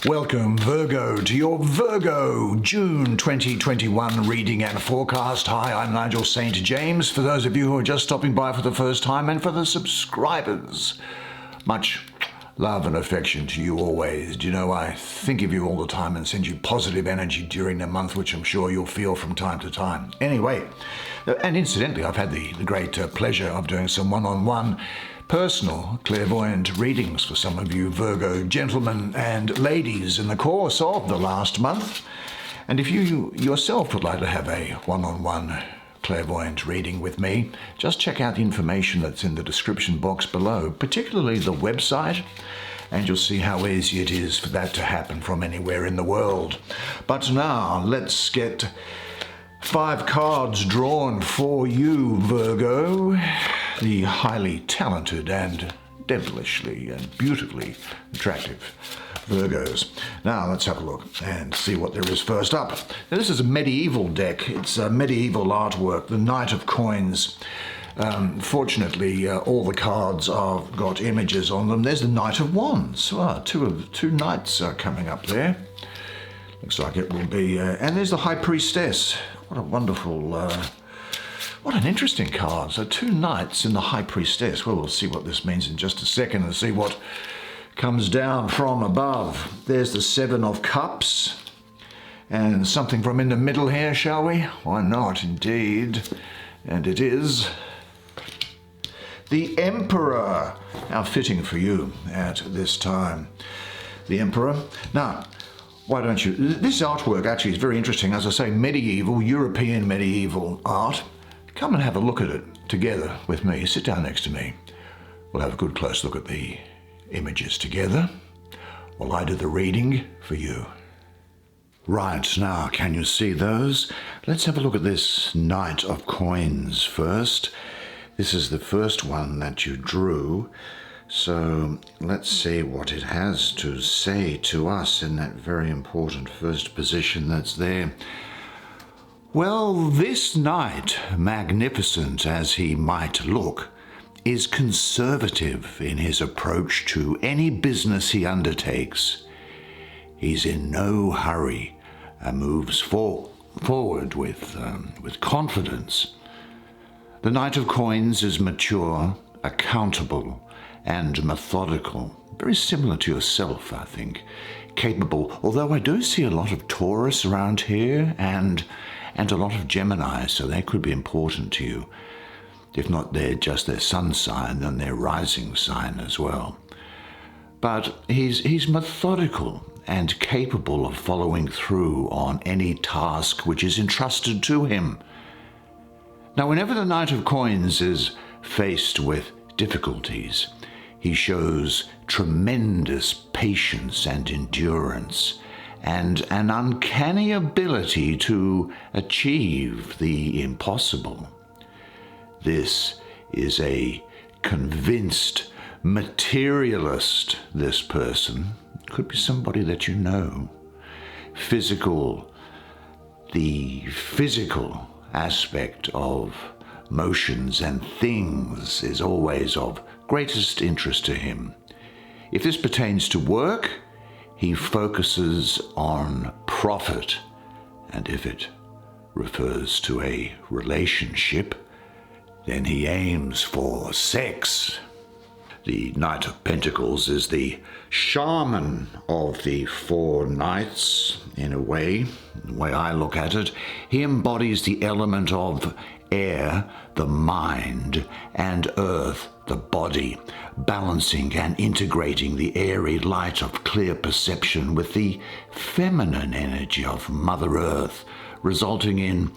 Welcome, Virgo, to your Virgo June 2021 reading and forecast. Hi, I'm Nigel Saint James. For those of you who are just stopping by for the first time, and for the subscribers, much love and affection to you always. Do you know, I think of you all the time and send you positive energy during the month, which I'm sure you'll feel from time to time. Anyway, and incidentally, I've had the great pleasure of doing some one-on-one personal clairvoyant readings for some of you Virgo gentlemen and ladies in the course of the last month. And if you yourself would like to have a one-on-one clairvoyant reading with me, just check out the information that's in the description box below, particularly the website, and you'll see how easy it is for that to happen from anywhere in the world. But now, let's get 5 cards drawn for you, Virgo, the highly talented and devilishly and beautifully attractive Virgos. Now let's have a look and see what there is first up. Now, this is a medieval deck. It's a medieval artwork, the Knight of Coins. Fortunately, all the cards have got images on them. There's the Knight of Wands. Two knights are coming up there. Looks like it will be, and there's the High Priestess. What a wonderful, what an interesting card. So 2 knights in the High Priestess. Well, we'll see what this means in just a second and see what comes down from above. There's the 7 of Cups and something from in the middle here, shall we? Why not, indeed. And it is the Emperor. How fitting for you at this time. The Emperor. Now, why don't you? This artwork actually is very interesting. As I say, medieval, European medieval art. Come and have a look at it together with me. Sit down next to me. We'll have a good close look at the images together while I do the reading for you. Right, now, can you see those? Let's have a look at this Knight of Coins first. This is the first one that you drew. So let's see what it has to say to us in that very important first position that's there. Well, this knight, magnificent as he might look, is conservative in his approach to any business he undertakes. He's in no hurry and moves forward with confidence. The Knight of Coins is mature, accountable, and methodical, very similar to yourself, I think. Capable, although I do see a lot of Taurus around here and a lot of Gemini, so they could be important to you. If not just their sun sign, then their rising sign as well. But he's methodical and capable of following through on any task which is entrusted to him. Now, whenever the Knight of Coins is faced with difficulties, he shows tremendous patience and endurance and an uncanny ability to achieve the impossible. This is a convinced materialist, this person. Could be somebody that you know. The physical aspect of motions and things is always of greatest interest to him. If this pertains to work, he focuses on profit, and if it refers to a relationship, then he aims for sex. The Knight of Pentacles is the shaman of the 4 knights, in a way, the way I look at it. He embodies the element of air, the mind, and earth, the body, balancing and integrating the airy light of clear perception with the feminine energy of Mother Earth, resulting in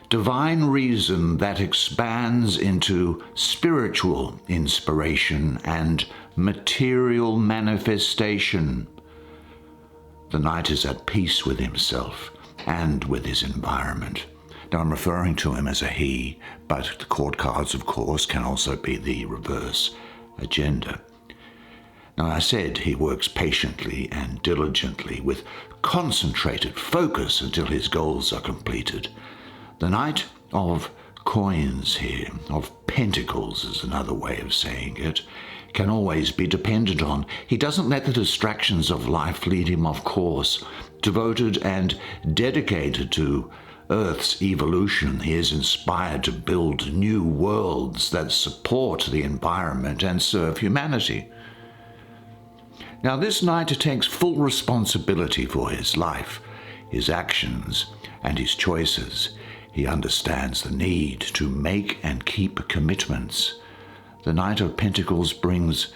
divine reason that expands into spiritual inspiration and material manifestation. The knight is at peace with himself and with his environment. Now, I'm referring to him as a he, but the court cards, of course, can also be the reverse agenda. Now, I said he works patiently and diligently with concentrated focus until his goals are completed. The Knight of Coins here, of Pentacles is another way of saying it, can always be depended on. He doesn't let the distractions of life lead him off course. Devoted and dedicated to Earth's evolution, he is inspired to build new worlds that support the environment and serve humanity. Now, this knight takes full responsibility for his life, his actions, and his choices. He understands the need to make and keep commitments. The Knight of Pentacles brings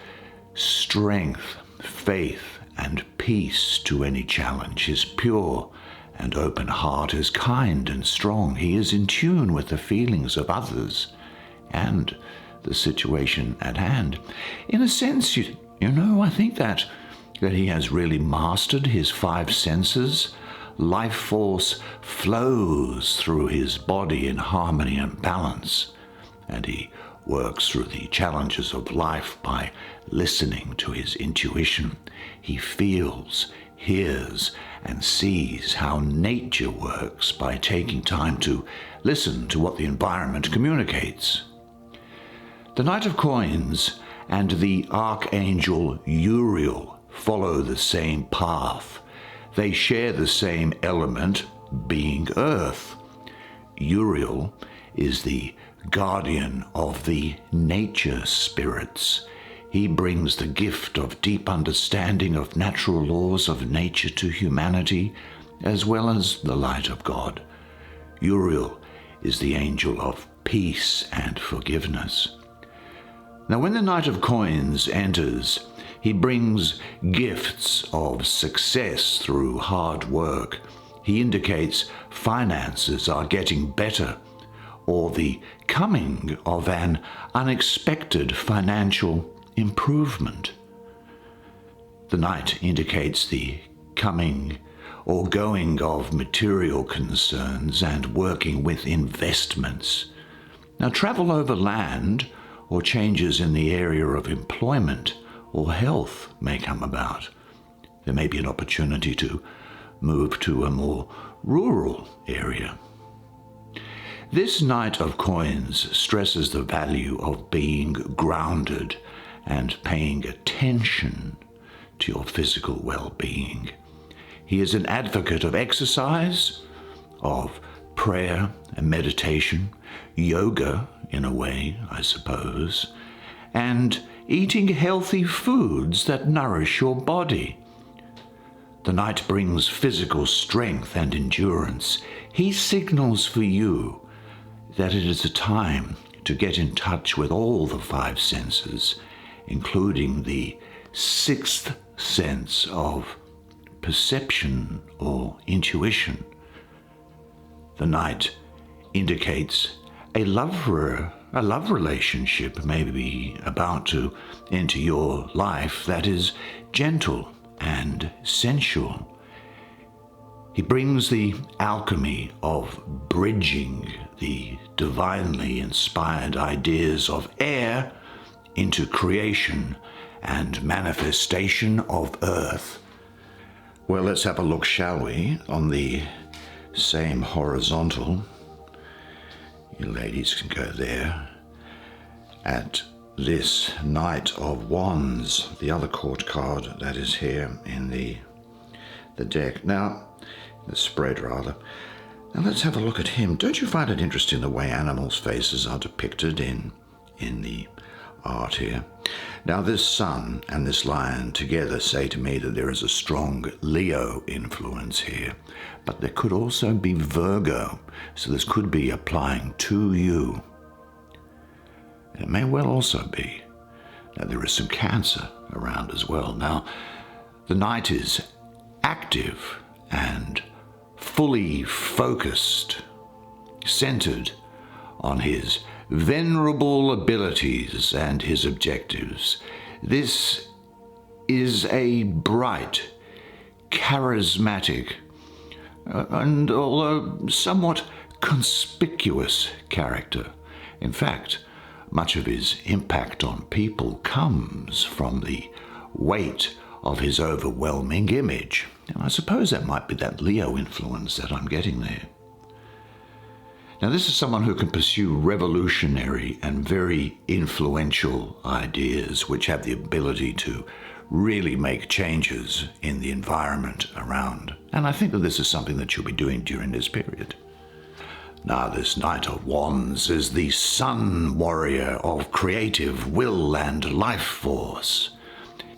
strength, faith, and peace to any challenge. His pure and open heart is kind and strong. He is in tune with the feelings of others and the situation at hand. In a sense, I think that he has really mastered his 5 senses. Life force flows through his body in harmony and balance, and he works through the challenges of life by listening to his intuition. He feels, hears, and sees how nature works by taking time to listen to what the environment communicates. The Knight of Coins and the Archangel Uriel follow the same path. They share the same element, being earth. Uriel is the guardian of the nature spirits. He brings the gift of deep understanding of natural laws of nature to humanity, as well as the light of God. Uriel is the angel of peace and forgiveness. Now, when the Knight of Coins enters, he brings gifts of success through hard work. He indicates finances are getting better, or the coming of an unexpected financial improvement. The Knight indicates the coming or going of material concerns and working with investments. Now, travel over land or changes in the area of employment or health may come about. There may be an opportunity to move to a more rural area. This Knight of Coins stresses the value of being grounded and paying attention to your physical well-being. He is an advocate of exercise, of prayer and meditation, yoga in a way, I suppose, and eating healthy foods that nourish your body. The Knight brings physical strength and endurance. He signals for you that it is a time to get in touch with all the 5 senses, including the 6th sense of perception or intuition. The Knight indicates a love relationship may be about to enter your life that is gentle and sensual. He brings the alchemy of bridging the divinely inspired ideas of air into creation and manifestation of earth. Well, let's have a look, shall we, on the same horizontal. You ladies can go there. At this Knight of Wands, the other court card that is here in the deck. Now, the spread rather. Now let's have a look at him. Don't you find it interesting the way animals' faces are depicted in the art here? Now this sun and this lion together say to me that there is a strong Leo influence here, but there could also be Virgo, so this could be applying to you. It may well also be that there is some Cancer around as well. Now, the Knight is active and fully focused, centered on his venerable abilities and his objectives. This is a bright, charismatic, and although somewhat conspicuous character. In fact, much of his impact on people comes from the weight of his overwhelming image. And I suppose that might be that Leo influence that I'm getting there. Now, this is someone who can pursue revolutionary and very influential ideas which have the ability to really make changes in the environment around. And I think that this is something that you'll be doing during this period. Now, this Knight of Wands is the sun warrior of creative will and life force.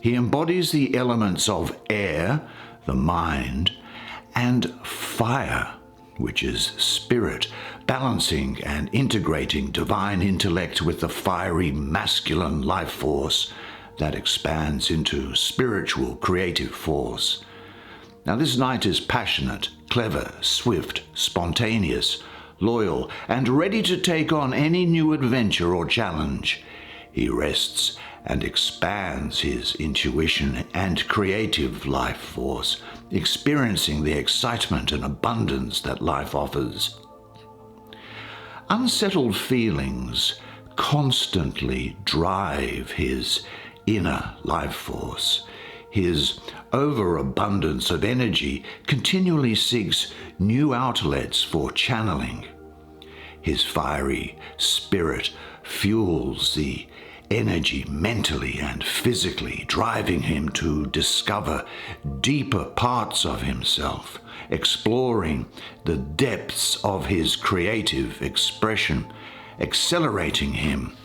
He embodies the elements of air, the mind, and fire, which is spirit, balancing and integrating divine intellect with the fiery masculine life force that expands into spiritual creative force. Now, this knight is passionate, clever, swift, spontaneous, loyal, and ready to take on any new adventure or challenge. He rests and expands his intuition and creative life force, experiencing the excitement and abundance that life offers. Unsettled feelings constantly drive his inner life force. His overabundance of energy continually seeks new outlets for channeling. His fiery spirit fuels the energy mentally and physically, driving him to discover deeper parts of himself, exploring the depths of his creative expression, accelerating him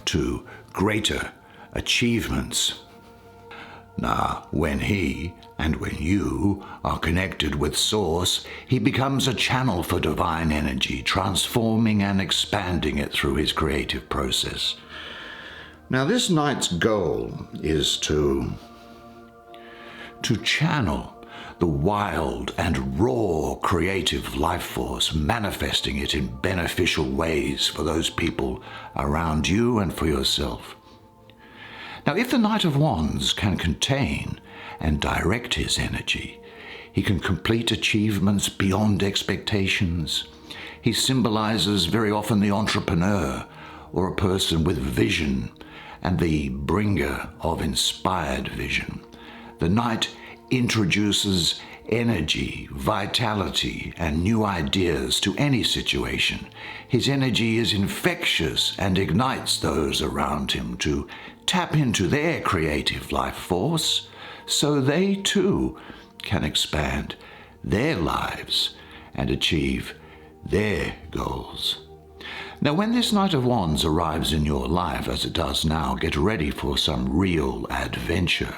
to greater achievements. Now, when he and when you are connected with Source, he becomes a channel for divine energy, transforming and expanding it through his creative process. Now, this knight's goal is to channel the wild and raw creative life force, manifesting it in beneficial ways for those people around you and for yourself. Now, if the Knight of Wands can contain and direct his energy, he can complete achievements beyond expectations. He symbolizes very often the entrepreneur or a person with vision and the bringer of inspired vision. The Knight introduces energy, vitality, and new ideas to any situation. His energy is infectious and ignites those around him to tap into their creative life force so they too can expand their lives and achieve their goals. Now, when this Knight of Wands arrives in your life, as it does now, get ready for some real adventure.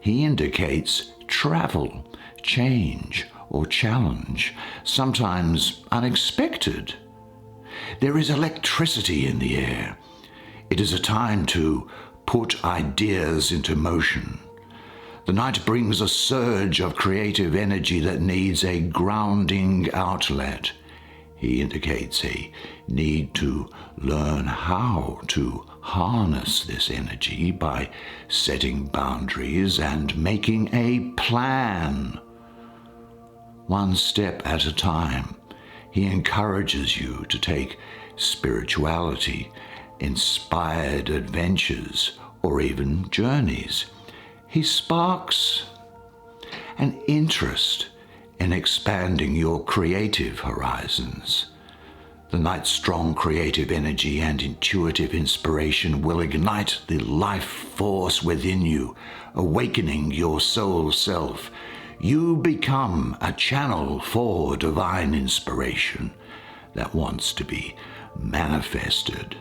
He indicates travel, change, or challenge, sometimes unexpected. There is electricity in the air. It is a time to put ideas into motion. The Knight brings a surge of creative energy that needs a grounding outlet. He indicates a need to learn how to harness this energy by setting boundaries and making a plan. One step at a time, he encourages you to take spirituality, inspired adventures, or even journeys. He sparks an interest in expanding your creative horizons. The Knight's strong creative energy and intuitive inspiration will ignite the life force within you, awakening your soul self. You become a channel for divine inspiration that wants to be manifested.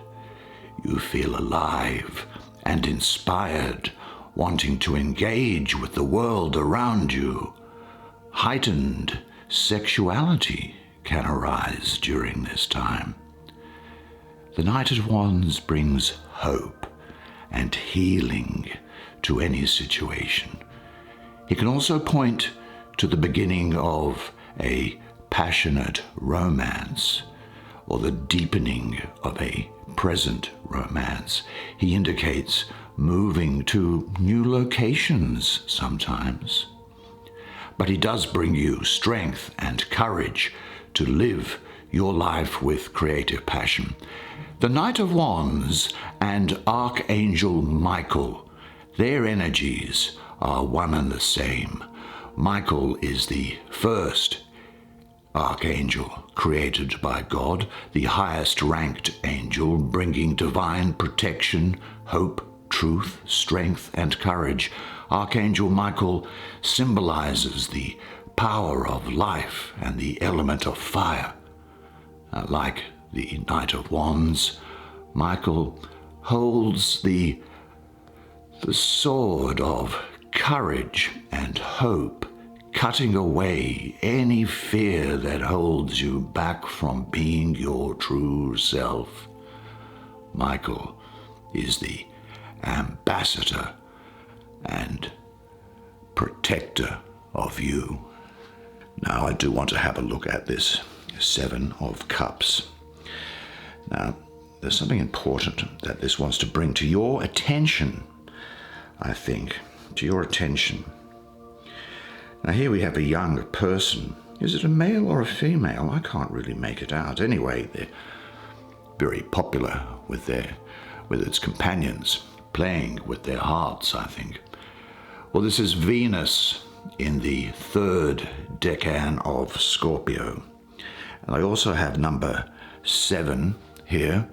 You feel alive and inspired, wanting to engage with the world around you. Heightened sexuality can arise during this time. The Knight of Wands brings hope and healing to any situation. He can also point to the beginning of a passionate romance or the deepening of a present romance. He indicates moving to new locations sometimes. But he does bring you strength and courage to live your life with creative passion. The Knight of Wands and Archangel Michael, their energies are one and the same. Michael is the first archangel created by God, the highest ranked angel, bringing divine protection, hope, truth, strength, and courage. Archangel Michael symbolizes the power of life and the element of fire. Like the Knight of Wands, Michael holds the sword of courage and hope, cutting away any fear that holds you back from being your true self. Michael is the ambassador and protector of you. Now, I do want to have a look at this Seven of Cups. Now, there's something important that this wants to bring to your attention, I think, to your attention. Now, here we have a young person. Is it a male or a female? I can't really make it out. Anyway, they're very popular with its companions, playing with their hearts, I think. Well, this is Venus in the third decan of Scorpio. And I also have number 7 here,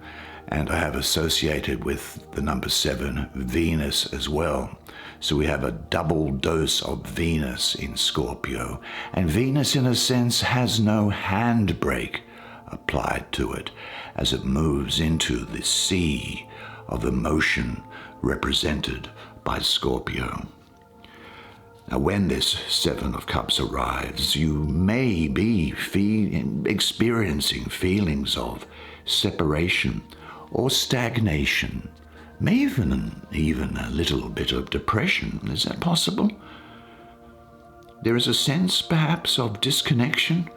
and I have associated with the number 7 Venus as well. So we have a double dose of Venus in Scorpio. And Venus, in a sense, has no handbrake applied to it as it moves into the sea of emotion represented by Scorpio. Now, when this Seven of Cups arrives, you may be experiencing feelings of separation or stagnation, may even a little bit of depression. Is that possible? There is a sense, perhaps, of disconnection,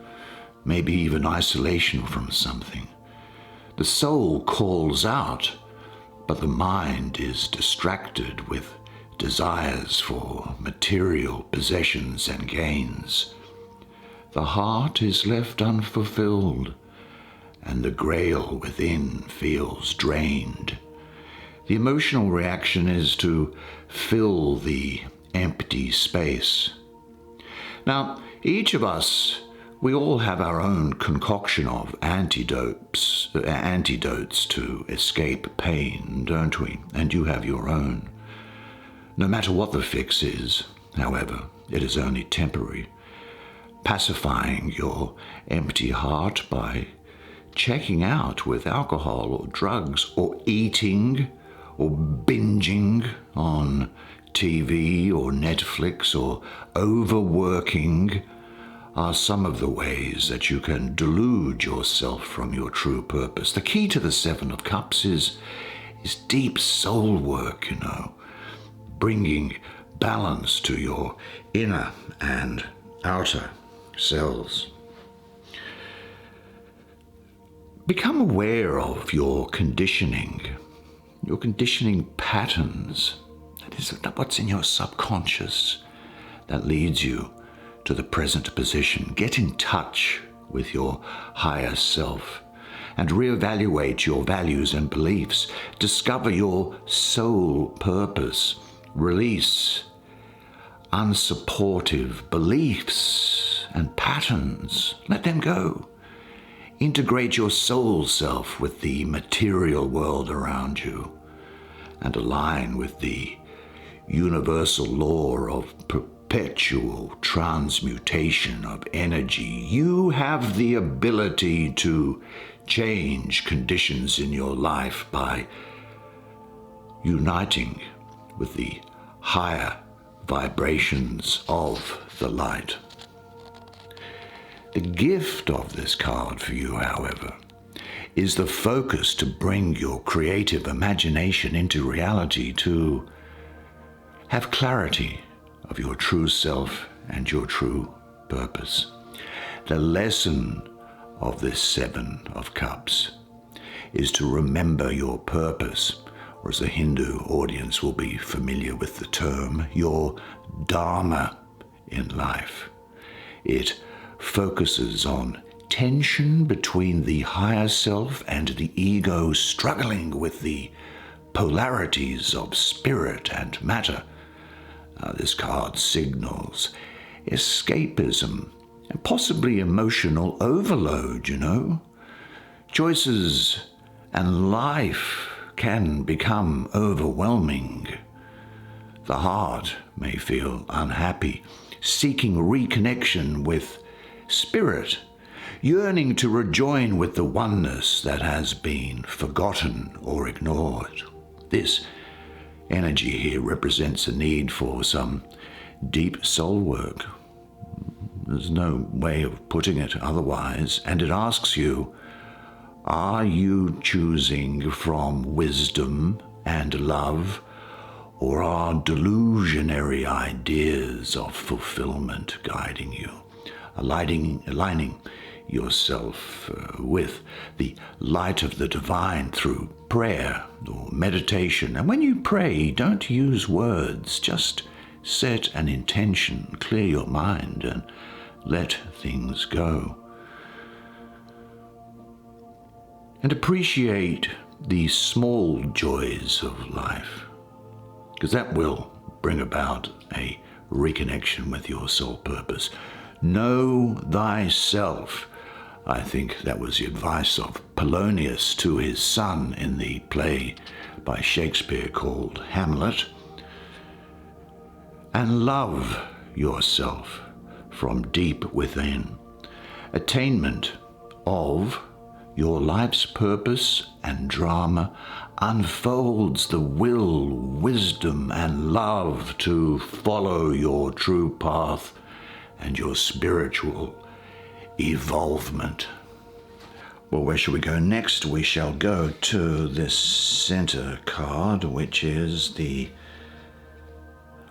maybe even isolation from something. The soul calls out, but the mind is distracted with desires for material possessions and gains. The heart is left unfulfilled, and the grail within feels drained. The emotional reaction is to fill the empty space. Now, each of us, we all have our own concoction of antidotes to escape pain, don't we? And you have your own. No matter what the fix is, however, it is only temporary. Pacifying your empty heart by checking out with alcohol or drugs or eating or binging on TV or Netflix or overworking are some of the ways that you can delude yourself from your true purpose. The key to the Seven of Cups is deep soul work, bringing balance to your inner and outer selves. Become aware of your conditioning patterns. That is what's in your subconscious that leads you to the present position. Get in touch with your higher self and reevaluate your values and beliefs. Discover your soul purpose. Release unsupportive beliefs and patterns. Let them go. Integrate your soul self with the material world around you and align with the universal law of perpetual transmutation of energy. You have the ability to change conditions in your life by uniting with the higher vibrations of the light. The gift of this card for you, however, is the focus to bring your creative imagination into reality, to have clarity of your true self and your true purpose. The lesson of this Seven of Cups is to remember your purpose, or as the Hindu audience will be familiar with the term, your dharma in life. It focuses on tension between the higher self and the ego, struggling with the polarities of spirit and matter. This card signals escapism and possibly emotional overload, you know. Choices and life can become overwhelming. The heart may feel unhappy, seeking reconnection with spirit, yearning to rejoin with the oneness that has been forgotten or ignored. This energy here represents a need for some deep soul work. There's no way of putting it otherwise, and it asks you, are you choosing from wisdom and love, or are delusionary ideas of fulfillment guiding you, aligning yourself with the light of the divine through prayer or meditation? And when you pray, don't use words, just set an intention, clear your mind, and let things go. And appreciate the small joys of life, because that will bring about a reconnection with your soul purpose. Know thyself. I think that was the advice of Polonius to his son in the play by Shakespeare called Hamlet. And love yourself from deep within. Attainment of your life's purpose and drama unfolds the will, wisdom, and love to follow your true path and your spiritual evolvement. Well, where shall we go next? We shall go to this center card, which is the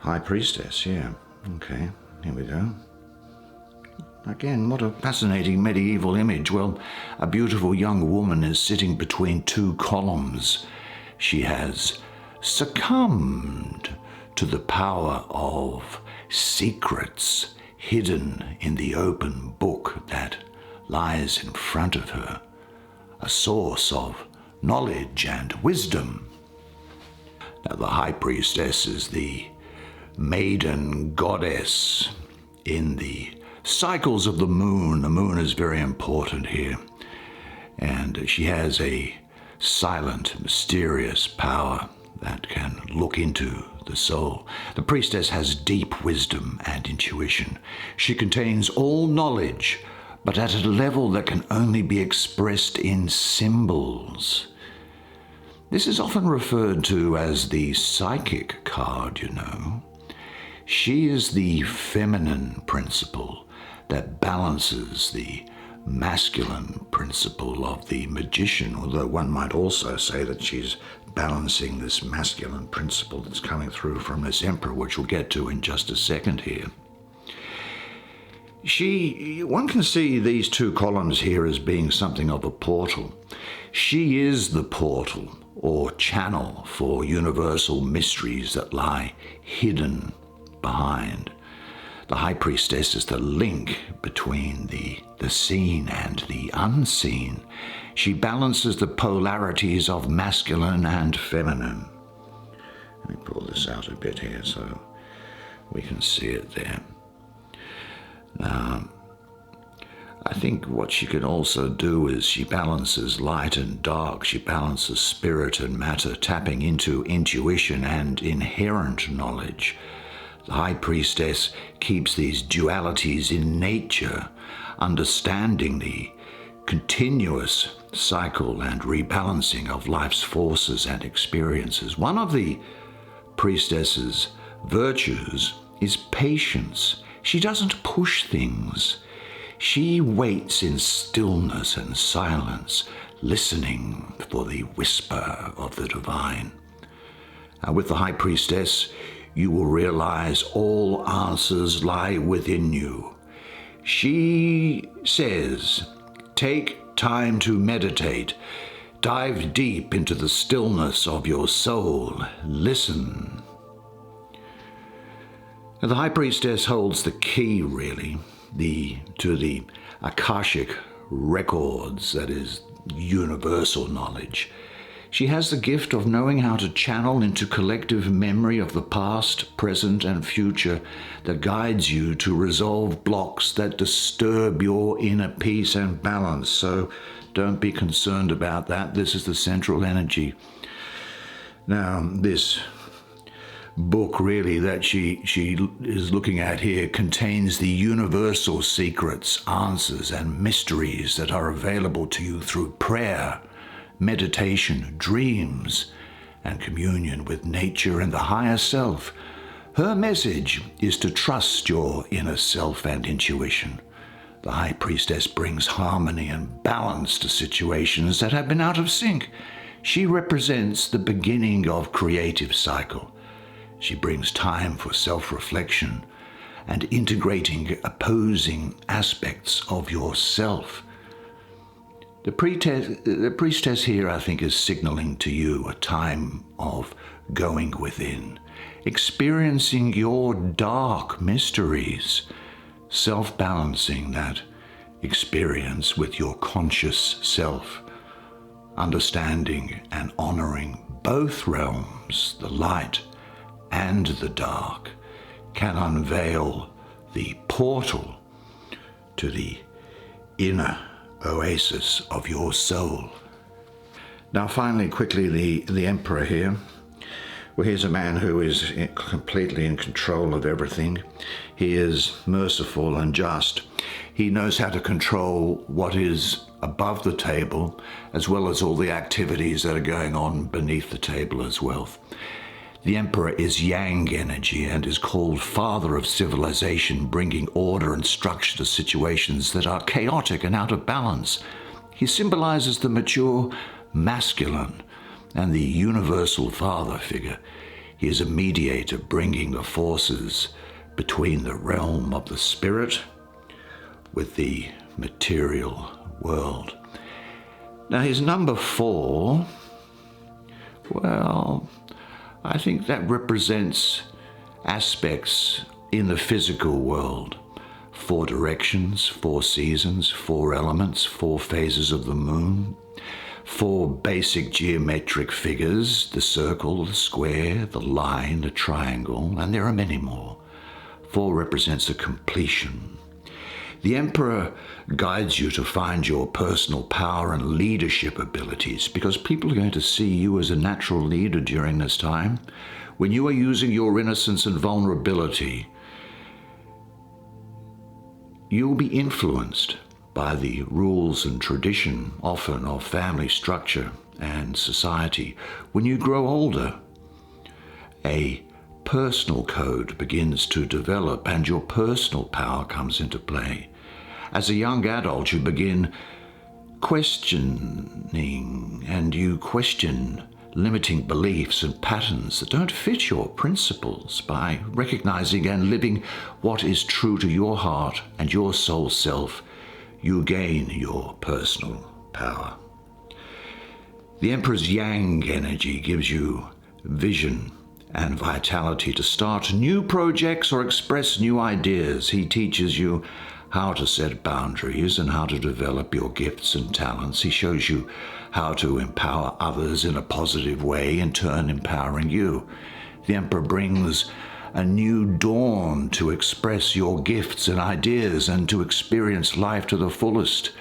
High Priestess. Yeah, okay, here we go. Again, what a fascinating medieval image. Well, a beautiful young woman is sitting between two columns. She has succumbed to the power of secrets hidden in the open book that lies in front of her, a source of knowledge and wisdom. Now, the High Priestess is the maiden goddess in the cycles of the moon. The moon is very important here, and she has a silent, mysterious power that can look into the soul. The priestess has deep wisdom and intuition. She contains all knowledge, but at a level that can only be expressed in symbols. This is often referred to as the psychic card, you know. She is the feminine principle that balances the masculine principle of the magician, although one might also say that she's balancing this masculine principle that's coming through from this emperor, which we'll get to in just a second here. One can see these two columns here as being something of a portal. She is the portal or channel for universal mysteries that lie hidden behind. The High Priestess is the link between the seen and the unseen. She balances the polarities of masculine and feminine. Let me pull this out a bit here so we can see it there. Now, I think what she can also do is she balances light and dark. She balances spirit and matter, tapping into intuition and inherent knowledge. The High Priestess keeps these dualities in nature, understanding the continuous cycle and rebalancing of life's forces and experiences. One of the priestess's virtues is patience. She doesn't push things. She waits in stillness and silence, listening for the whisper of the divine. With the High Priestess, you will realize all answers lie within you. She says, take time to meditate. Dive deep into the stillness of your soul. Listen. Now, the High Priestess holds the key, really, to the Akashic records, that is, universal knowledge. She has the gift of knowing how to channel into collective memory of the past, present, and future that guides you to resolve blocks that disturb your inner peace and balance. So don't be concerned about that. This is the central energy. Now, this book really that she is looking at here contains the universal secrets, answers, and mysteries that are available to you through prayer, meditation, dreams, and communion with nature and the higher self. Her message is to trust your inner self and intuition. The High Priestess brings harmony and balance to situations that have been out of sync. She represents the beginning of creative cycle. She brings time for self-reflection and integrating opposing aspects of yourself. The priestess here, I think, is signaling to you a time of going within, experiencing your dark mysteries, self-balancing that experience with your conscious self, understanding and honoring both realms, the light and the dark, can unveil the portal to the inner oasis of your soul. Now finally, quickly, the Emperor here. Well, here's a man who is completely in control of everything. He is merciful and just. He knows how to control what is above the table, as well as all the activities that are going on beneath the table as well. The Emperor is yang energy and is called father of civilization, bringing order and structure to situations that are chaotic and out of balance. He symbolizes the mature masculine and the universal father figure. He is a mediator, bringing the forces between the realm of the spirit with the material world. Now his number 4, well, I think that represents aspects in the physical world. 4 directions, 4 seasons, 4 elements, 4 phases of the moon, 4 basic geometric figures, the circle, the square, the line, the triangle, and there are many more. 4 represents a completion. The Emperor guides you to find your personal power and leadership abilities, because people are going to see you as a natural leader during this time. When you are using your innocence and vulnerability, you'll be influenced by the rules and tradition, often of family structure and society. When you grow older, a personal code begins to develop and your personal power comes into play. As a young adult, you begin questioning and you question limiting beliefs and patterns that don't fit your principles. By recognizing and living what is true to your heart and your soul self, you gain your personal power. The Emperor's yang energy gives you vision and vitality to start new projects or express new ideas. He teaches you how to set boundaries and how to develop your gifts and talents. He shows you how to empower others in a positive way, in turn empowering you. The Emperor brings a new dawn to express your gifts and ideas and to experience life to the fullest.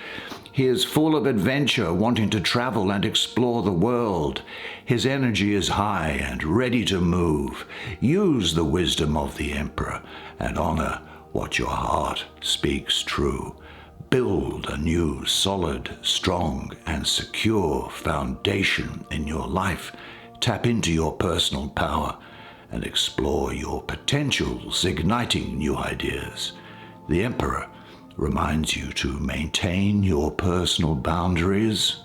He is full of adventure, wanting to travel and explore the world. His energy is high and ready to move. Use the wisdom of the Emperor and honor what your heart speaks true. Build a new, solid, strong, and secure foundation in your life. Tap into your personal power and explore your potentials, igniting new ideas. The Emperor reminds you to maintain your personal boundaries.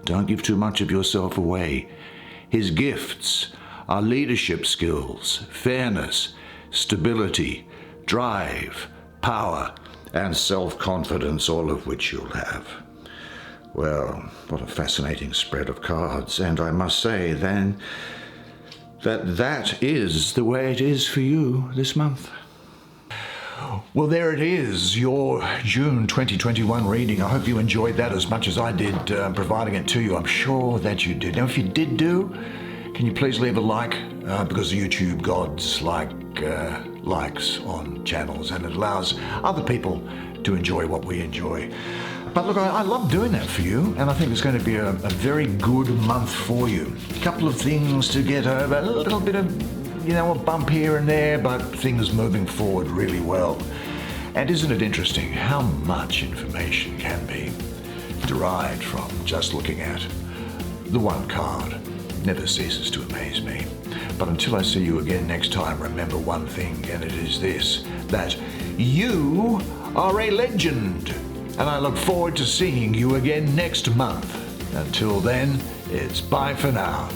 Don't give too much of yourself away. His gifts are leadership skills, fairness, stability, drive, power, and self-confidence, all of which you'll have. Well, what a fascinating spread of cards. And I must say then that is the way it is for you this month. Well, there it is, your June 2021 reading. I hope you enjoyed that as much as I did providing it to you. I'm sure that you did. Now, if you did can you please leave a like? Because YouTube gods like likes on channels, and it allows other people to enjoy what we enjoy. But look, I love doing that for you, and I think it's going to be a very good month for you. A couple of things to get over, a little bit of, a bump here and there, but things moving forward really well. And isn't it interesting how much information can be derived from just looking at the one card? Never ceases to amaze me. But until I see you again next time, remember one thing, and it is this, that you are a legend. And I look forward to seeing you again next month. Until then, it's bye for now.